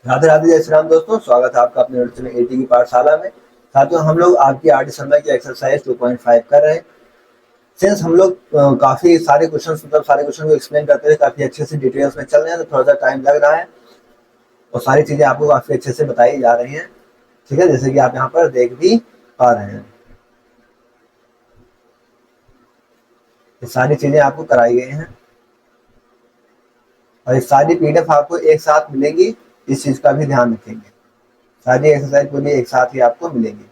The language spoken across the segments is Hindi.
राधे राधे, जय श्री राम दोस्तों। स्वागत है आपका अपने चैनल एटी की पाठशाला में। साथियों, हम लोग आपकी आर डी शर्मा की एक्सरसाइज 2.5 कर रहे हैं। सिंस हम लोग काफी सारे क्वेश्चन सारे क्वेश्चन को एक्सप्लेन करते हैं, काफी अच्छे से डिटेल्स में चल रहे हैं, तो थोड़ा सा टाइम लग रहा है और सारी चीजें आपको काफी अच्छे से बताई जा रही हैं। ठीक है, जैसे कि आप यहाँ पर देख भी पा रहे हैं, ये सारी चीजें आपको कराई गई हैं और ये सारी पीडीएफ आपको एक साथ मिलेंगी। इस चीज का भी ध्यान रखेंगे, सारी एक्सरसाइज पूरी एक साथ ही आपको मिलेंगी।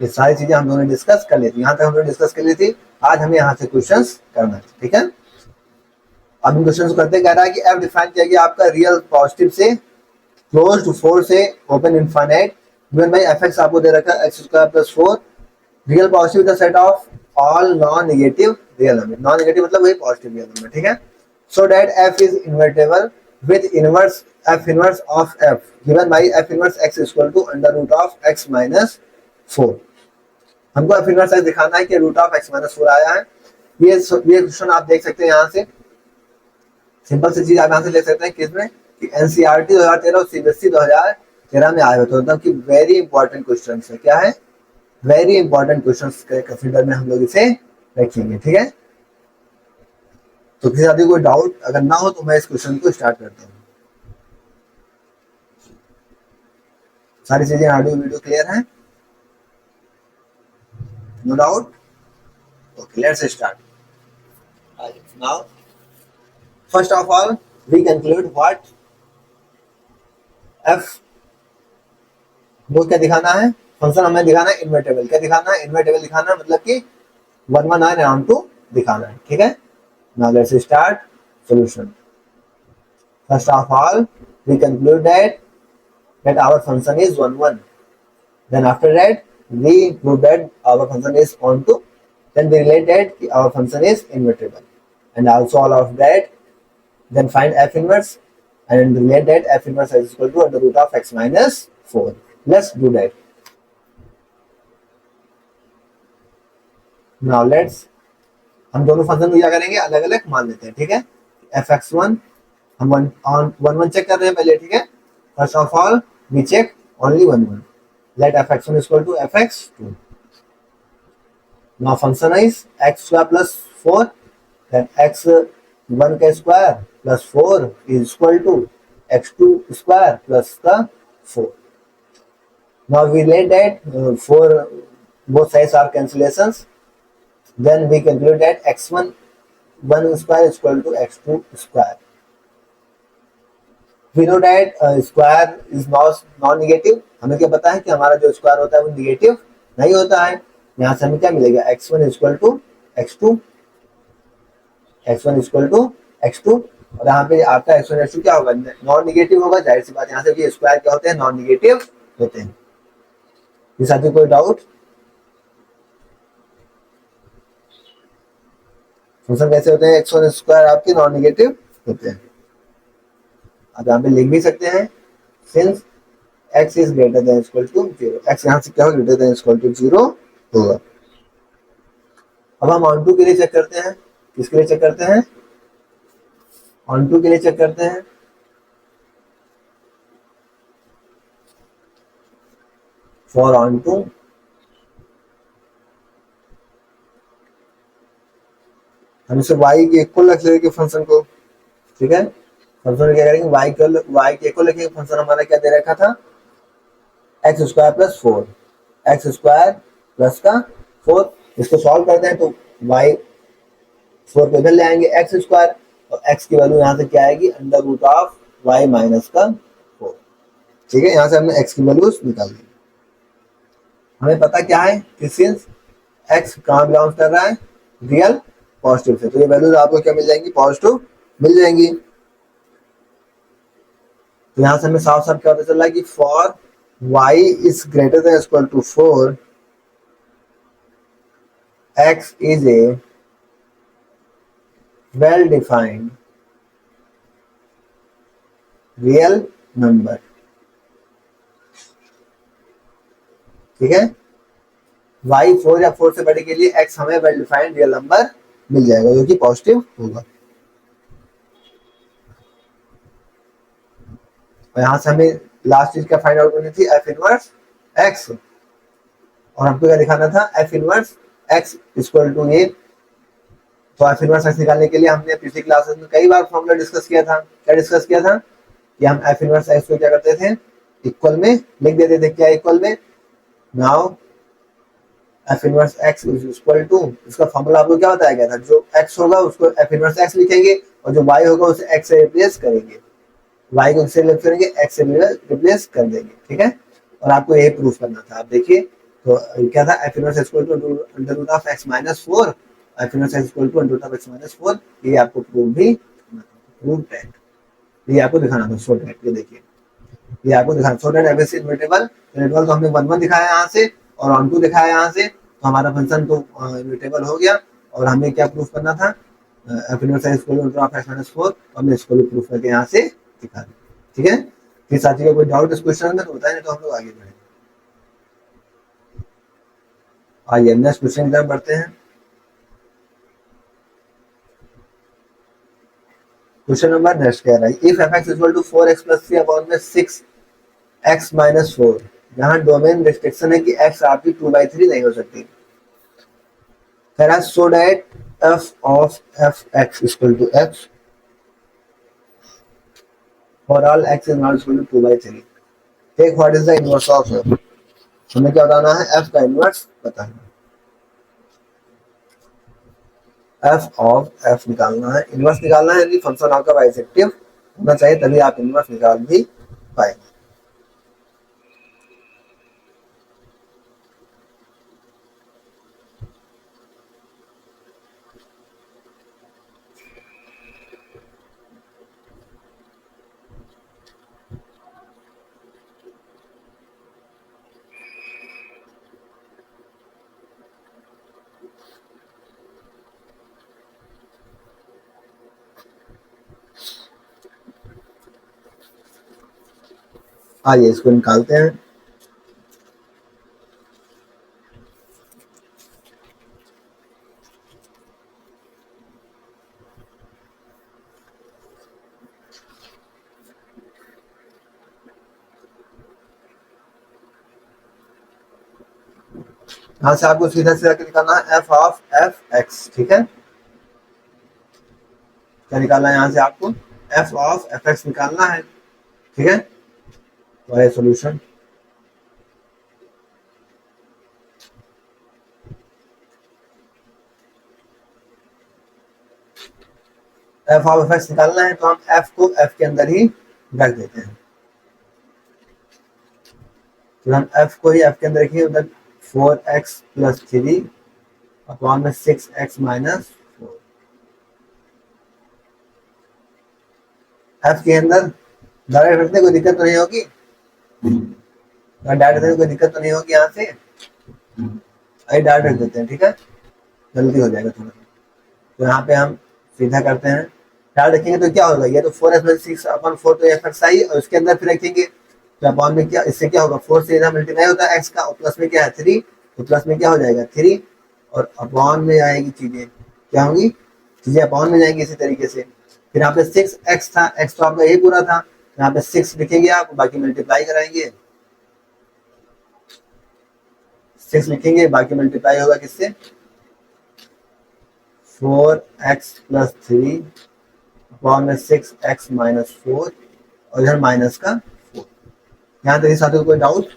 ये सारी चीजें हम दोनों डिस्कस कर ली थी, यहाँ तक हम लोग डिस्कस कर ली थी। आज हमें यहाँ से क्वेश्चंस करना है। ठीक है, अब इन क्वेश्चन करते कह रहा है कि एफ डिफाइन किया गया आपका रियल पॉजिटिव से क्लोज टू 4 से open infinite given by f x आपको दे रखा है x square plus 4 real positive the set of all non negative real number. Non negative मतलब वही पॉजिटिव रियल नंबर। ठीक है, so that f is invertible with inverse f inverse of f given by f inverse x equal to under root of x minus 4। हमको एफ इनवर्स एक्स दिखाना है कि रूट ऑफ एक्स माइनस 4 आया है। ये क्वेश्चन आप देख सकते हैं यहाँ से, सिंपल सी चीज आप यहाँ से ले सकते हैं किसमें कि एनसीईआरटी 2013 और सीबीएसई 2013 में आए हुए थे, मतलब कि वेरी इंपॉर्टेंट क्वेश्चन है। क्या है? वेरी इंपॉर्टेंट क्वेश्चन के कंसीडर में हम लोग इसे रखेंगे। ठीक है, तो किसी आदमी कोई डाउट अगर ना हो तो मैं इस क्वेश्चन को स्टार्ट करता हूँ। सारी चीजें ऑडियो वीडियो क्लियर है? No doubt? Okay, let's start now. First of all we conclude what F वो क्या दिखाना है, फंक्शन हमें दिखाना है इन्वर्टेबल। क्या दिखाना है? इन्वर्टेबल दिखाना, मतलब कि 1 राउंड 2 दिखाना है। ठीक है, now let's start solution. First of all we conclude that our function is 1 1. Then after that we prove that our function is onto, then we relate that our function is invertible, and also all of that, then find f inverse and relate that f inverse is equal to under root of x minus 4. Let's do that. Now let's हम दोनों फंक्शन को क्या करेंगे, अलग अलग मान लेते हैं। ठीक है, f(x1) हम 1 1 चेक कर रहे हैं पहले। ठीक है, first of all we check only 1 1. Let f(x1) is equal to f(x2). Now function is x square plus 4, then x1 का square plus 4 is equal to x2 square plus the 4. Now we relate that for both sides are cancellations, then we conclude that x1 1 square is equal to x2 square. We know that square is non-negative. हमें क्या पता है कि हमारा जो स्क्वायर होता है वो निगेटिव नहीं होता है। यहाँ से हमें क्या मिलेगा, x1 is equal to x2, x1 is equal to x2, और यहाँ पे आपका x1 x2 क्या होगा, नॉन निगेटिव होगा। जाहिर सी बात, यहाँ से भी स्क्वायर क्या होते हैं, नॉन निगेटिव होते हैं। इस साथ कोई डाउट? फंक्शन कैसे होते हैं, x1 स्क्वायर आपके नॉन निगेटिव होते हैं। आप यहाँ पे लिख भी सकते हैं since x is greater than equal to 0, x यहाँ से क्या होगा, ग्रेटर देन इक्वल टू 0 होगा। अब हम ऑन टू के लिए चेक करते हैं। किसके लिए चेक करते हैं? ऑन टू के लिए चेक करते हैं। फॉर ऑन टू हम इसे y के इक्वल रख लेंगे फंक्शन को। ठीक है, फंक्शन क्या करेंगे, y के इक्वल रखेंगे। फंक्शन हमारा क्या दे रखा था, x square plus 4, x square plus का 4। इसको सॉल्व करते हैं तो y 4 को इधर ले आएंगे, एक्स स्क्वायर, और x की वैल्यू यहाँ से क्या आएगी, under root of y minus का 4। ठीक है, यहाँ से हमने x की वैल्यूज निकाल दी। हमें पता क्या है कि सिंस x कहाँ बिलोंग कर रहा है, रियल पॉजिटिव से, तो ये वैल्यूज आपको क्या मिल जाएंगी, पॉजिटिव मिल जाएंगी। तो यहाँ से हमें साफ साफ क्या पता चल रहा है कि for y is greater than or equal to 4, x is a well defined real number। ठीक है, y 4 या 4 से बड़े के लिए x हमें वेल डिफाइंड रियल नंबर मिल जाएगा जो कि पॉजिटिव होगा। और यहाँ से हमें लास्ट चीज क्या फाइंड आउट करनी थी, एफ इनवर्स एक्स, और हमको क्या दिखाना था, F inverse x equal to ये। तो एफ इनवर्स एक्स निकालने के लिए हमने पिछली क्लासेस में कई बार फॉर्मूला डिस्कस किया था। क्या डिस्कस किया था कि हम एफ इनवर्स एक्स को क्या करते थे, इक्वल में लिख देते थे। क्या इक्वल में, now F inverse x is equal to, इसका फॉर्मूला आपको क्या बताया गया था, जो एक्स होगा उसको एफ इनवर्स एक्स लिखेंगे और जो वाई होगा उसे एक्स से रिप्लेस करेंगे, वाई को किससे रिप्लेस करेंगे, एक्स से रिप्लेस कर देंगे, ठीक है। और आपको यही प्रूफ करना था। आप देखिए तो क्या था, F inverse equal to under root of x minus 4, F inverse equal to under root of x minus 4, ये आपको प्रूफ भी प्रूफ दैट, ये आपको दिखाना था सो दैट, ये देखिए ये आपको दिखाना सो that f is invertible. Invertible तो हमने 1 1 दिखाया यहाँ से और ऑन 2 दिखाया यहाँ से, तो हमारा फंक्शन तो इनवर्टेबल हो गया। और हमें क्या प्रूफ करना था, F inverse equal to under of x minus 4, हमने इसको भी प्रूफ करके यहाँ से दिखा दिया, ठीक है। फिर साथी का कोई डाउट इस क्वेश्चन में तो बताएं, नहीं तो हम लोग आगे बढ़ेंगे। आइए नेक्स्ट क्वेश्चन की तरफ बढ़ते हैं। क्वेश्चन नंबर नेक्स्ट कह रहा है, if F x equal to 4x plus 3 upon में 6x माइनस 4, यहाँ डोमेन रिस्ट्रिक्शन है कि x आपकी 2/3 नहीं हो सकती। कह रहा है so that f of fx equal to x for all x is not equal to 2/3, take what is the inverse of f। हमें क्या बताना है, f का इनवर्स बताना है, f ऑफ f निकालना है, इनवर्स निकालना है, यानी फंक्शन आपका बाइसेक्टिव होना चाहिए, तभी आप इनवर्स निकाल भी पाएंगे। आइए इसको निकालते हैं। यहाँ से आपको सीधा सीधा निकालना है f ऑफ fx, ठीक है। क्या निकालना है यहाँ से आपको, f ऑफ fx निकालना है, ठीक है। तो है सॉल्यूशन, f ऑफ fx निकालना है तो हम f को f के अंदर ही रख देते हैं। तो हम f को ही f के अंदर रखिए, उधर 4x प्लस 3 अपॉन में 6x माइनस 4, f के अंदर डायरेक्ट रखने कोई दिक्कत तो नहीं होगी, डायरेक्ट रखने कोई दिक्कत तो नहीं होगी। यहाँ से डायरेक्ट रख देते हैं, ठीक है, जल्दी हो जाएगा थोड़ा। तो यहाँ पे हम सीधा करते हैं, डायरेक्ट रखेंगे तो क्या होगा, ये तो 4x प्लस 6 अपॉन 4 तो fx आई, और उसके अंदर फिर रखेंगे तो अपॉन में क्या, इससे क्या होगा, 4 से इधर मल्टीप्लाई होता है x का, और प्लस में क्या है 3, तो प्लस में क्या हो जाएगा 3, और अपॉन में आएगी चीजें, क्या होंगी चीजें अपॉन में जाएंगी इसी तरीके से। फिर यहाँ पे 6x था, x तो आपका यही पूरा था, यहाँ पे 6 लिखेंगे आप, बाकी मल्टीप्लाई कराएंगे, 6 लिखेंगे, बाकी मल्टीप्लाई होगा किससे, 4x प्लस 3 अपॉन में 6x माइनस 4, और इधर माइनस का 4। यहाँ तक साथियों को कोई डाउट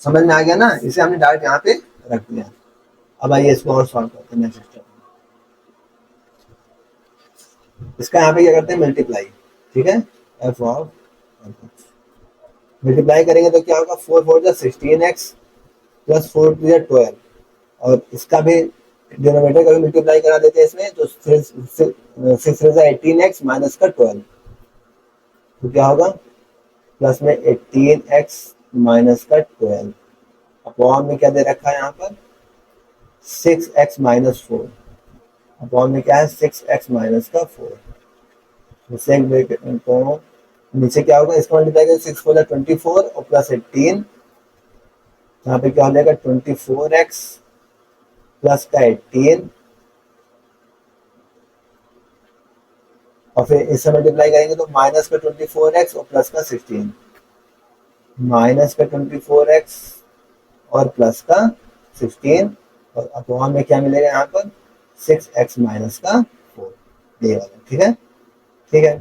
समझ में आ गया ना, इसे हमने डायरेक्ट यहाँ पे रख दिया। अब आइए इसको और सॉल्व करते हैं नेक्स्ट स्टेप। इसका यहाँ पे क्या करते हैं, मल्टीप्लाई, ठीक है, f ऑफ मल्टीप्लाई करेंगे तो क्या होगा, 4 4 16x प्लस 4 2 12, और इसका भी डिनोमिनेटर का भी मल्टीप्लाई करा देते हैं इसमें, तो 6 18x माइनस का 12, तो क्या होगा प्लस में 18x माइनस का 12 अपॉन में क्या दे रखा है यहाँ पर 6x माइनस 4, अपॉन में क्या है 6x माइनस का 4, तो नीचे क्या होगा, इसका मल्टीप्लाई करें 6 4 24 और प्लस 18, यहाँ पे क्या हो जाएगा 24x प्लस का 18 और फिर इससे मल्टीप्लाई करेंगे तो माइनस का 24x और प्लस का 16, माइनस का 24x और प्लस का 16 और अपॉन में क्या मिलेगा यहाँ पर 6x माइनस का 4, ये वाला। ठीक है, ठीक है।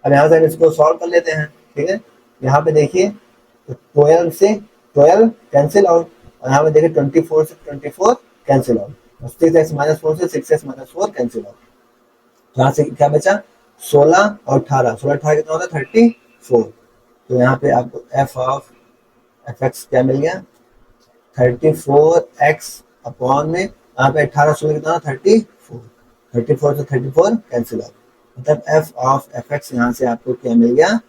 अब यहाँ से हम इसको सॉल्व कर लेते हैं। ठीक है, यहाँ पे देखिए तो 12 से 12 कैंसिल आउट और यहाँ पे देखिए 24 से 24 कैंसिल आउट और 6x माइनस 4 से 6x माइनस 4 कैंसिल आउट। यहाँ से क्या बचा 16 और 18, 16 18 कितना होता है 34। तो यहाँ पे आपको f ऑफ fx क्या मिल गया 34x अपॉन में यहाँ पे 18 16 कितना 34, 34 से 34 कैंसिल आउट, मतलब f ऑफ fx यहाँ से आपको क्या मिल गया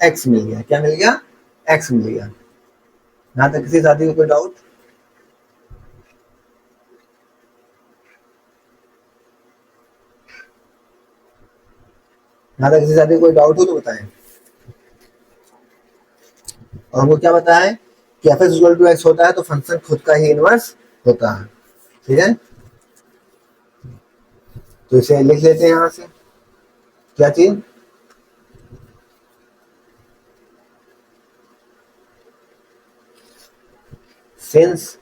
x मिल गया। क्या मिल गया x मिल गया। यहाँ तक किसी साथी को कोई डाउट? यहाँ तक किसी साथी को कोई डाउट हो तो बताएं। और वो क्या बताया है कि एफ इक्वल टू एक्स होता है तो फंक्शन खुद का ही इनवर्स होता है। ठीक है, तो इसे लिख लेते हैं यहाँ से क्या चीज सिंस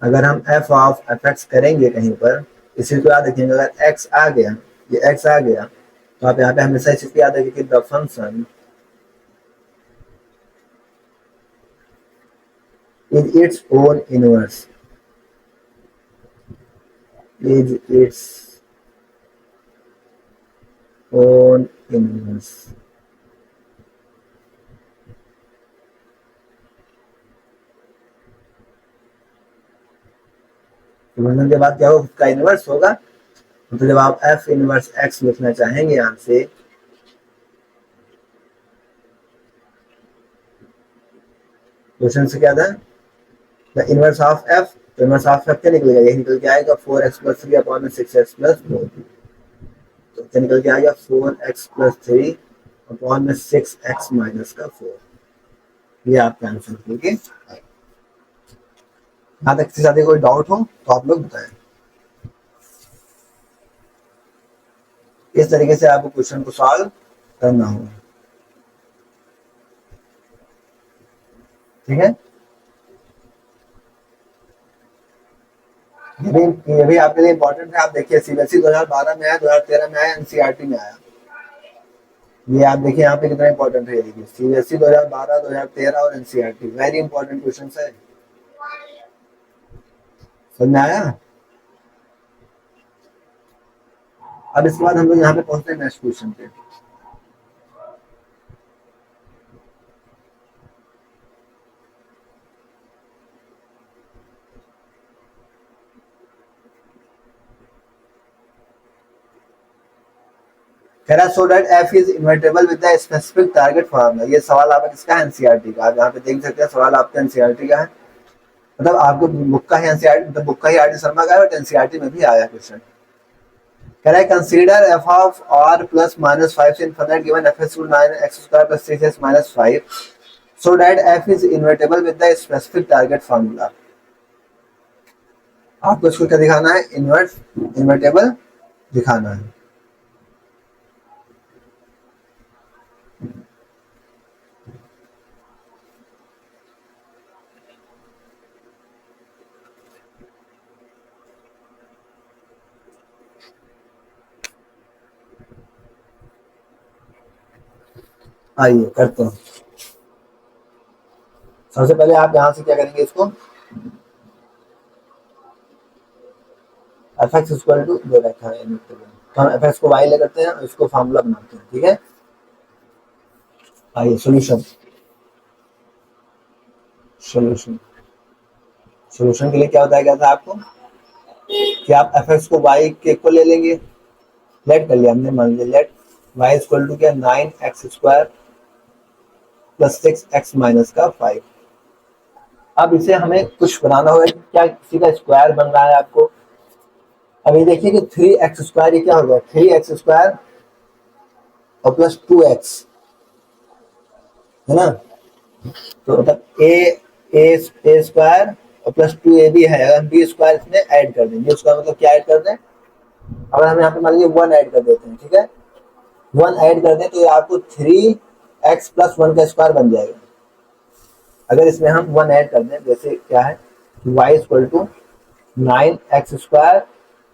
अगर हम f ऑफ fx करेंगे कहीं पर, इसी को याद रखेंगे, अगर x आ गया, ये x आ गया तो आप यहाँ पे हमेशा इस चीज को याद रखिए कि the function is its own inverse, is its own inverse। के बाद क्या होगा उसका इनवर्स होगा। तो जब आप f इनवर्स x लिखना चाहेंगे यहाँ से क्वेश्चन से क्या था द इनवर्स ऑफ f, तो इनवर्स ऑफ f क्या निकलेगा, यही निकल के आएगा 4x प्लस 3 अपॉन में 6x प्लस 4, तो क्या निकल के आएगा 4x प्लस 3 अपॉन में 6x माइनस का 4। ये आपका आंसर निकल के। यहाँ तक किसी साथी कोई डाउट हो तो आप लोग बताएं। इस तरीके से आपको क्वेश्चन को सॉल्व करना होगा। ठीक है, ये भी आपके लिए इंपॉर्टेंट है। आप देखिए सीबीएसई 2012 में आया, 2013 में आया, एनसीईआरटी में आया। ये आप देखिए यहाँ पे कितना इंपॉर्टेंट है। ये देखिए सीबीएसई 2012 2013 और एनसीईआरटी वेरी इंपॉर्टेंट क्वेश्चन है। समझ में आया? अब इसके बाद हम लोग यहाँ पे पहुंचते हैं नेक्स्ट क्वेश्चन पे। सो that f is invertible with the specific target formula। ये सवाल आपका किसका है एनसीईआरटी का। आप यहाँ पे देख सकते हैं सवाल आपका एनसीईआरटी का है, मतलब आपको बुक का ही एनसीईआरटी, मतलब बुक का ही आर डी शर्मा का है और एनसीईआरटी में भी आया क्वेश्चन। कह रहा है consider f of r plus minus 5 से infinite given f is 9x square plus 6x minus 5 so that f is invertible with the specific target formula। आपको इसको क्या दिखाना है इन्वर्टेबल दिखाना है। आइए करते हैं। सबसे पहले आप यहां से क्या करेंगे, इसको एफ एक्स इक्वल टू दे रखा है तो हम एफ एक्स को वाई ले करते हैं और इसको फॉर्मूला बनाते हैं। ठीक है, आइए सॉल्यूशन सॉल्यूशन के लिए क्या बताया गया था आपको कि आप एफ एक्स को वाई के इक्वल ले लेंगे। लेट कर लिया हमने, मान लिया लेट वाई इक्वल टू क्या 9x square plus 6x minus का 5। अब इसे हमें कुछ बनाना होगा कि क्या किसी का स्क्वायर बन रहा है आपको। अब ये देखिए कि 3x स्क्वायर ये क्या हो गया 3x स्क्वायर और प्लस 2x है ना, तो मतलब ए स्क्वायर और प्लस 2ab है, अगर हम बी स्क्वायर इसमें ऐड कर दें, बी स्क्वायर मतलब क्या ऐड कर दें, अगर हम यहाँ पे मान लीजिए 1 ऐड कर देते हैं, ठीक है, 1 ऐड कर दें तो ये आपको 3x+1 का स्क्वायर बन जाएगा। अगर इसमें हम 1 ऐड कर दें, जैसे क्या है y equal to 9x²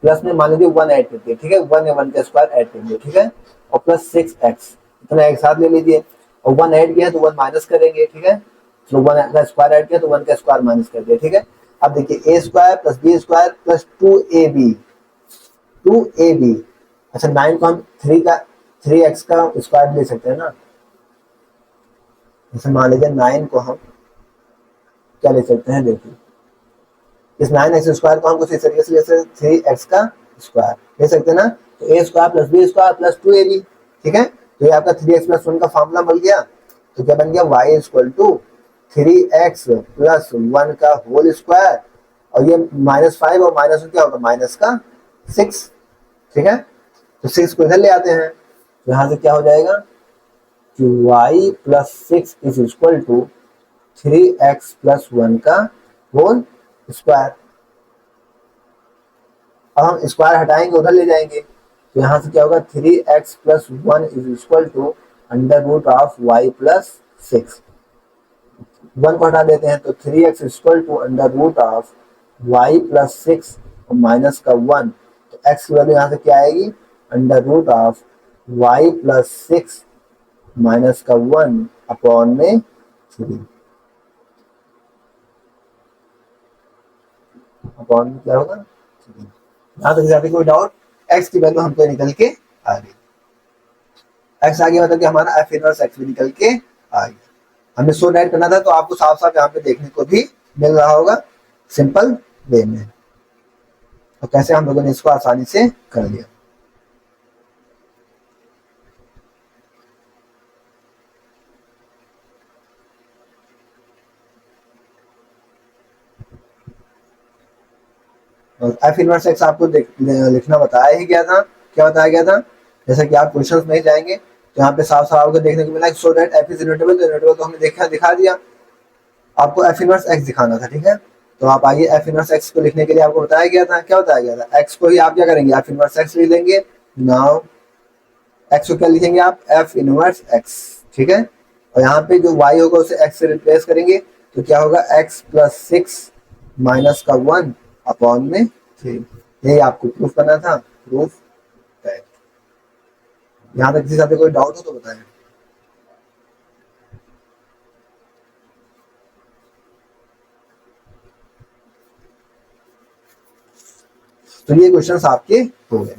plus में मान लीजिए 1 ऐड कर दिया, ठीक है, 1 या 1 का स्क्वायर ऐड कर दिया, ठीक है, और प्लस 6x इतना एक साथ ले लीजिए, और 1 ऐड किया तो 1 माइनस करेंगे, ठीक है, तो 1 का स्क्वायर ऐड किया तो 1 का स्क्वायर माइनस कर दिया, ठीक है। अब देखिए a² plus b² plus 2ab, अच्छा 9 को हम 3x का स्क्वायर ले सकते हैं ना, जैसे मान लीजिए 9 को हम क्या ले सकते हैं, देखिए इस 9x² को हम कुछ इस तरीके से ले सकते हैं, 3x का स्क्वायर ले सकते हैं ना, तो a² plus b² plus 2ab, ठीक है, तो ये आपका 3x+1 का फॉर्मूला मिल गया। तो क्या बन गया, y इक्वल टू 3x+1 का होल स्क्वायर, और ये -5 और -1 क्या होगा, माइनस का 6, ठीक है, तो 6 को इधर ले आते हैं, तो यहाँ से क्या हो जाएगा कि y plus 6 is equal to 3x+1 का होल स्क्वायर। अब हम स्क्वायर हटाएंगे, उधर ले जाएंगे, तो यहाँ से क्या होगा, 3x+1 is equal to √y plus 6, 1 को हटा देते हैं तो 3x equal to √y plus 6 और माइनस का 1, तो x की वैल्यू यहाँ से क्या आएगी, √y प्लस 6 माइनस का 1 अपॉन में 3, अपॉन में क्या होगा 3। यहाँ तक जाते कोई डाउट, x की वैल्यू हमको निकल के आ गई, x आ गया मतलब कि हमारा f इनवर्स x भी निकल के आ गया। हमें सो राइट करना था, तो आपको साफ साफ यहाँ पे देखने को भी मिल रहा होगा सिंपल वे में, तो कैसे हम लोगों ने इसको आसानी से कर लिया। और f इनवर्स x आपको लिखना बताया ही गया था, क्या बताया गया था, जैसा कि आप क्वेश्चंस में ही जाएंगे तो यहाँ पे साफ साफ आपको देखने को मिला, सो दैट f इज इन्वर्टिबल, तो इन्वर्टिबल तो हमने दिखा दिया, आपको f इनवर्स x दिखाना था, ठीक है, तो आप आइए f इनवर्स x को लिखने के लिए आपको बताया गया था, क्या बताया गया था, x को ही आप क्या करेंगे, f इनवर्स x लिख लेंगे। नाउ x को क्या लिखेंगे आप, f इनवर्स x, ठीक है, और यहाँ पे जो y होगा उसे x से रिप्लेस करेंगे, तो क्या होगा, x प्लस 6 माइनस का 1 अपॉन में 3, यही आपको प्रूफ करना था, प्रूफ है। यहाँ तक किसी साथ कोई डाउट हो तो बताएं। तो ये क्वेश्चंस आपके हो गए।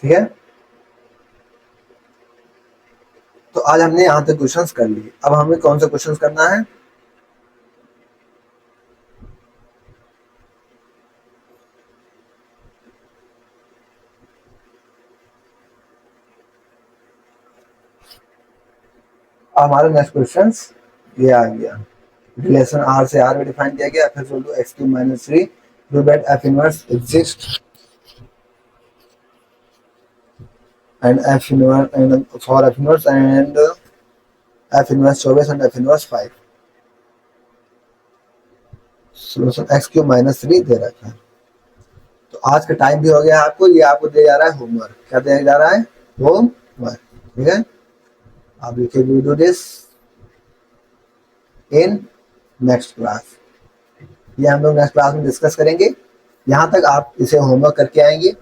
ठीक है, तो आज हमने यहाँ तक क्वेश्चंस कर लिए, अब हमें कौन सा क्वेश्चंस करना है, हमारा नेक्स्ट क्वेश्चन ये आ गया, रिलेशन आर से आर में डिफाइन किया गया, f equal to x³ minus 3, prove that f inverse exist and f inverse and for f inverse and f inverse 24 and f inverse 5, solution x³ minus 3 दे रखा है। तो आज का टाइम भी हो गया आपको, ये आपको दे जा रहा है होमवर्क, क्या दिया जा रहा है, होमवर्क, ठीक है, आप लिखिए we do this in next class, ये हम लोग नेक्स्ट क्लास में डिस्कस करेंगे। यहाँ तक आप इसे होमवर्क करके आएंगे,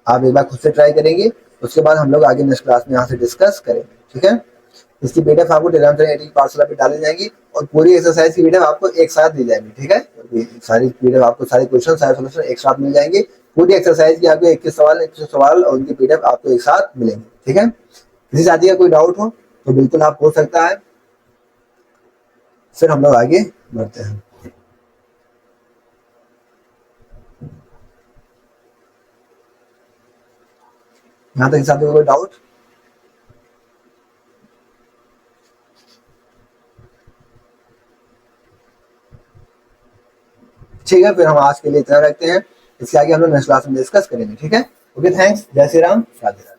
आप एक बार खुद से ट्राई करेंगे, उसके बाद हम लोग आगे नेक्स्ट क्लास में यहाँ से डिस्कस करेंगे, ठीक है। इसकी पीडीएफ आपको टेलीग्राम चैनल एटी पाठशाला पे डाली जाएंगी, और पूरी एक्सरसाइज की पीडीएफ आपको एक साथ दी जाएगी, ठीक है, सारी पीडीएफ आपको सारे क्वेश्चन सारे सोल्यूशन एक साथ मिल जाएंगे, पूरी एक्सरसाइज की आपको 21 सवाल और उनकी पीडीएफ आपको एक साथ मिलेंगे, ठीक है। किसी साथी का कोई डाउट हो तो बिल्कुल आप पूछ सकता है, फिर हम लोग आगे बढ़ते हैं। यहाँ तक साथ कोई डाउट? ठीक है, फिर हम आज के लिए इतना रखते हैं, इसके आगे हम लोग नेक्स्ट क्लास में डिस्कस करेंगे। ठीक है, ओके, थैंक्स, जय श्री राम, राधे राधे।